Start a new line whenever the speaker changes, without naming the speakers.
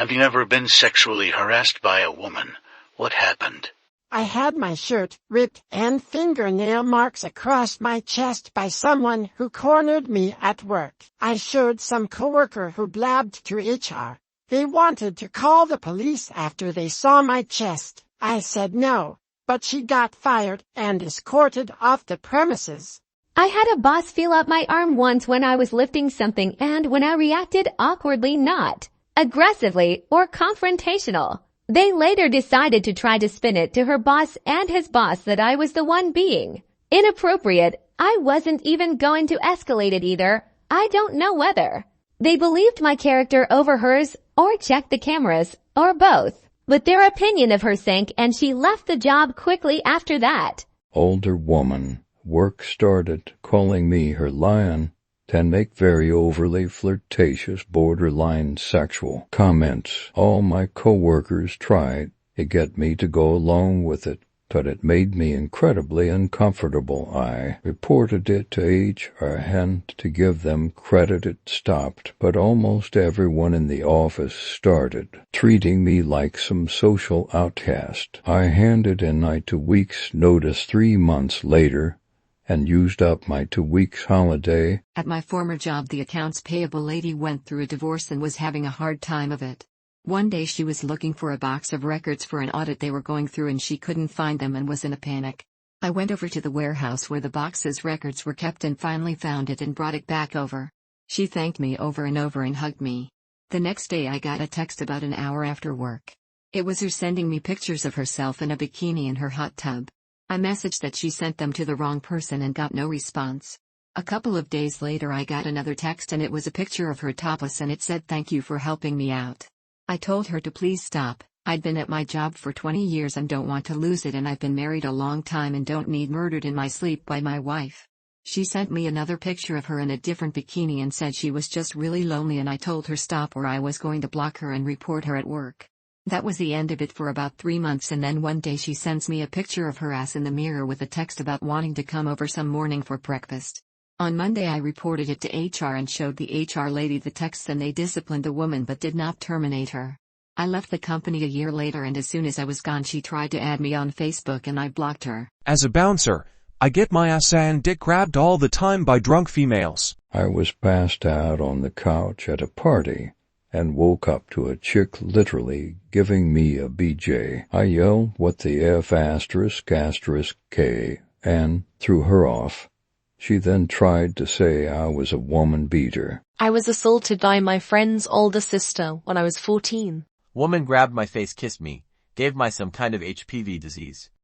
Have you ever been sexually harassed by a woman? What happened?
I had my shirt ripped and fingernail marks across my chest by someone who cornered me at work. I showed some coworker who blabbed to HR. They wanted to call the police after they saw my chest. I said no, but she got fired and escorted off the premises.
I had a boss feel up my arm once when I was lifting something, and when I reacted awkwardly, not aggressively or confrontational. They later decided to try to spin it to her boss and his boss that I was the one being inappropriate. I wasn't even going to escalate it either. I don't know whether they believed my character over hers or checked the cameras or both. But their opinion of her sank and she left the job quickly after that.
Older woman. Work started calling me her lion, then make very overly flirtatious, borderline sexual comments. All my coworkers tried to get me to go along with it, but it made me incredibly uncomfortable. I reported it to HR and to give them credit it stopped, but almost everyone in the office started treating me like some social outcast. I handed in my 2 weeks notice 3 months later and used up my 2 weeks holiday.
At my former job, the accounts payable lady went through a divorce and was having a hard time of it. One day she was looking for a box of records for an audit they were going through and she couldn't find them and was in a panic. I went over to the warehouse where the box's records were kept and finally found it and brought it back over. She thanked me over and over and hugged me. The next day I got a text about an hour after work. It was her sending me pictures of herself in a bikini in her hot tub. I messaged that she sent them to the wrong person and got no response. A couple of days later I got another text and it was a picture of her topless and it said thank you for helping me out. I told her to please stop. I'd been at my job for 20 years and don't want to lose it, and I've been married a long time and don't need murdered in my sleep by my wife. She sent me another picture of her in a different bikini and said she was just really lonely, and I told her stop or I was going to block her and report her at work. That was the end of it for about 3 months, and then one day she sends me a picture of her ass in the mirror with a text about wanting to come over some morning for breakfast. On Monday I reported it to HR and showed the HR lady the text, and they disciplined the woman but did not terminate her. I left the company a year later, and as soon as I was gone she tried to add me on Facebook and I blocked her.
As a bouncer, I get my ass and dick grabbed all the time by drunk females.
I was passed out on the couch at a party and woke up to a chick literally giving me a BJ. I yelled, "What the F asterisk K," and threw her off. She then tried to say I was a woman beater.
I was assaulted by my friend's older sister when I was 14.
Woman grabbed my face, kissed me, gave my some kind of HPV disease.